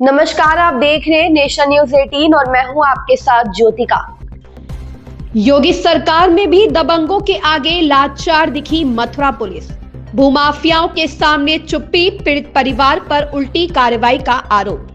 नमस्कार, आप देख रहे हैं नेशन न्यूज 18 और मैं हूं आपके साथ ज्योतिका। योगी सरकार में भी दबंगों के आगे लाचार दिखी मथुरा पुलिस। भूमाफियाओं के सामने चुप्पी, पीड़ित परिवार पर उल्टी कार्रवाई का आरोप।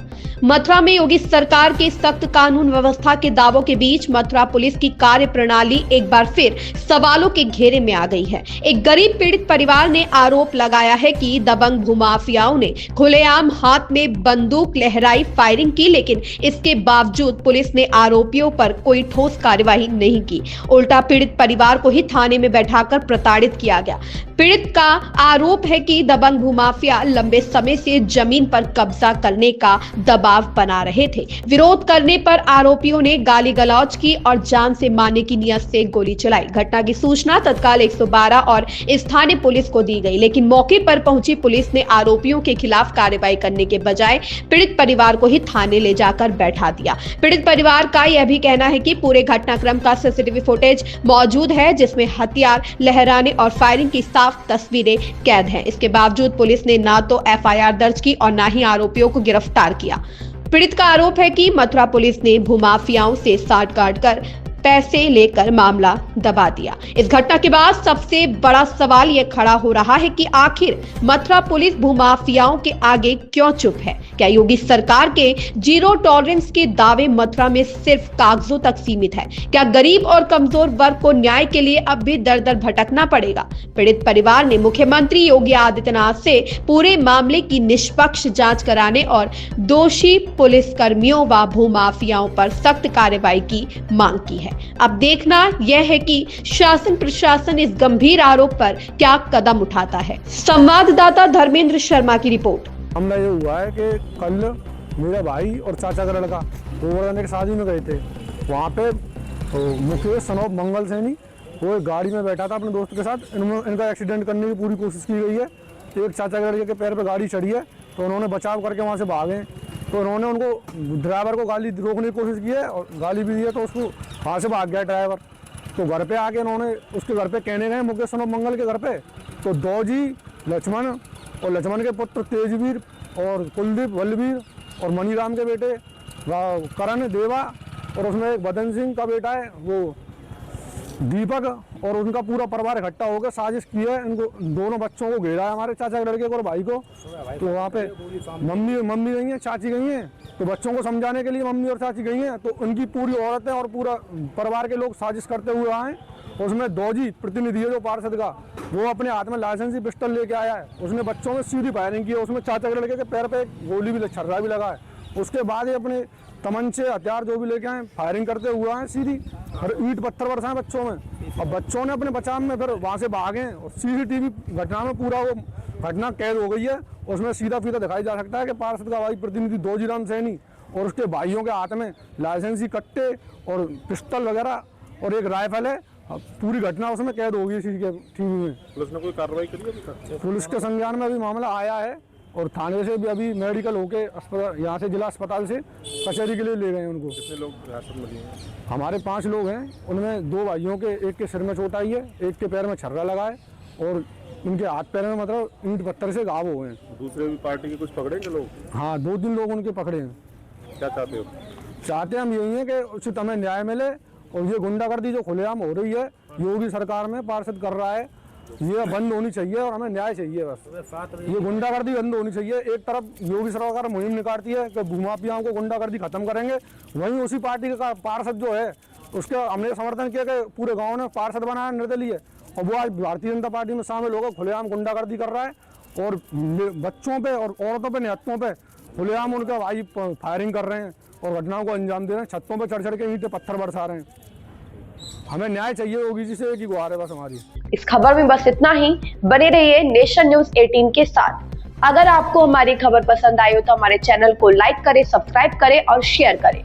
मथुरा में योगी सरकार के सख्त कानून व्यवस्था के दावों के बीच मथुरा पुलिस की कार्य प्रणाली एक बार फिर सवालों के घेरे में आ गई है। एक गरीब पीड़ित परिवार ने आरोप लगाया है कि दबंग भूमाफियाओं ने खुलेआम हाथ में बंदूक लहराई, फायरिंग की, लेकिन इसके बावजूद पुलिस ने आरोपियों पर कोई ठोस कार्यवाही नहीं की। उल्टा पीड़ित परिवार को ही थाने में बैठाकर प्रताड़ित किया गया। पीड़ित का आरोप है कि दबंग भूमाफिया लंबे समय से जमीन पर कब्जा करने का दबाव बना रहे थे। विरोध करने पर आरोपियों ने गाली गलौज की और जान से मारने की नियत से गोली चलाई। घटना की सूचना तत्काल 112 और स्थानीय पुलिस को दी गई, लेकिन मौके पर पहुंची पुलिस ने आरोपियों के खिलाफ कार्रवाई करने के बजाय पीड़ित परिवार को ही थाने ले जाकर बैठा दिया। पीड़ित परिवार का यह भी कहना है कि पूरे घटनाक्रम का सीसीटीवी फुटेज मौजूद है, जिसमें हथियार लहराने और फायरिंग की साफ तस्वीरें कैद हैं। इसके बावजूद पुलिस ने ना तो एफआईआर दर्ज की और ना ही आरोपियों को गिरफ्तार किया। पीड़ित का आरोप है कि मथुरा पुलिस ने भूमाफियाओं से साठ गांठ कर पैसे लेकर मामला दबा दिया। इस घटना के बाद सबसे बड़ा सवाल यह खड़ा हो रहा है कि आखिर मथुरा पुलिस भूमाफियाओं के आगे क्यों चुप है? क्या योगी सरकार के जीरो टॉलरेंस के दावे मथुरा में सिर्फ कागजों तक सीमित है? क्या गरीब और कमजोर वर्ग को न्याय के लिए अब भी दर दर भटकना पड़ेगा? पीड़ित परिवार ने मुख्यमंत्री योगी आदित्यनाथ से पूरे मामले की निष्पक्ष जांच कराने और दोषी पुलिसकर्मियों व भूमाफियाओं पर सख्त कार्रवाई की मांग की है। अब देखना यह है कि शासन प्रशासन इस गंभीर आरोप पर क्या कदम उठाता है। संवाददाता धर्मेंद्र शर्मा की रिपोर्ट। हमने ये हुआ है कि कल मेरा भाई और चाचा का लड़का गोवर्धन की शादी में गए थे। वहाँ पे मुकेश सनोप मंगल सैनी वो एक गाड़ी में बैठा था अपने दोस्त के साथ। इनका एक्सीडेंट करने की पूरी कोशिश की गई है। एक चाचा के लड़के के पैर पे गाड़ी चढ़ी है तो उन्होंने बचाव करके वहाँ से भागे, तो उन्होंने उनको ड्राइवर को गाली रोकने की कोशिश की है और गाली भी दी है, तो उसको वहाँ से भाग गया ड्राइवर। तो घर पे आके उन्होंने उसके घर पे कहने गए मुकेश सनोप मंगल के घर पे, तो दौजी लक्ष्मण और लक्ष्मण के पुत्र तेजवीर और कुलदीप बलवीर और मनीराम के बेटे करण देवा और उसमें एक बदन सिंह का बेटा है वो दीपक और उनका पूरा परिवार इकट्ठा होकर साजिश की है। इनको दोनों बच्चों को घेरा है, हमारे चाचा के लड़के को और भाई को। तो वहाँ पे मम्मी गई हैं, चाची गई हैं, तो बच्चों को समझाने के लिए मम्मी और चाची गई हैं। तो उनकी पूरी औरतें और पूरा परिवार के लोग साजिश करते हुए आए। उसमें दौजी प्रतिनिधि है जो पार्षद का, वो अपने हाथ में लाइसेंसी पिस्टल लेके आया है। उसने बच्चों में सीधी फायरिंग की है। उसमें चाचा के लड़के के पैर पे गोली भी छर्रा भी लगा है। उसके बाद ये अपने तमंचे हथियार जो भी लेके आए फायरिंग करते हुए आए सीधी, ईंट पत्थर बरसाए बच्चों में। और बच्चों ने अपने बचाव में फिर वहाँ से भागे और सीसीटीवी घटना में पूरा वो घटना कैद हो गई है। उसमें सीधा फीधा दिखाई जा सकता है कि पार्षद का भाई प्रतिनिधि दौजीराम सैनी और उसके भाइयों के हाथ में लाइसेंसी कट्टे और पिस्टल वगैरह और एक राइफल है। पूरी घटना उसमें कैद हो गई टीवी में। पुलिस ने कोई कार्रवाई करी है? पुलिस के संज्ञान में अभी मामला आया है और थाने से भी अभी मेडिकल होके अस्पताल, यहाँ से जिला अस्पताल से कचहरी के लिए ले गए उनको। कितने लोग हिरासत में लिए हैं? हमारे 5 लोग हैं, उनमें 2 भाइयों के, एक के सिर में चोट आई है, एक के पैर में छर्रा लगा है और उनके हाथ पैर में मतलब ईंट पत्थर से घाव हुए हैं। दूसरे भी पार्टी के कुछ पकड़ेंगे लोग? हाँ, 2-3 लोग उनके पकड़े हैं। क्या चाहते हो? चाहते हम यही है कि उचित हमें न्याय मिले और ये गुंडागर्दी जो खुलेआम हो रही है योगी सरकार में पार्षद कर रहा है, ये बंद होनी चाहिए और हमें न्याय चाहिए। बस ये गुंडागर्दी बंद होनी चाहिए। एक तरफ योगी सरकार मुहिम निकालती है कि भूमाफियाओं को गुंडागर्दी खत्म करेंगे, वहीं उसी पार्टी का पार्षद जो है उसके हमने समर्थन किया कि पूरे गांव ने पार्षद बनाया निर्दलीय, और वो आज भारतीय जनता पार्टी में शामिल होकर खुलेआम गुंडागर्दी कर रहा है और बच्चों पे और औरतों पे निहत्तों पे खुलेआम उनका भाई फायरिंग कर रहे हैं और घटनाओं को अंजाम दे रहे हैं। छतों पर चढ़ के ईंटें पत्थर बरसा रहे हैं। हमें न्याय चाहिए योगी जी से, एक ही गुहार है बस हमारी। इस खबर में बस इतना ही। बने रहिए नेशन न्यूज 18 के साथ। अगर आपको हमारी खबर पसंद आई हो तो हमारे चैनल को लाइक करें, सब्सक्राइब करें और शेयर करें।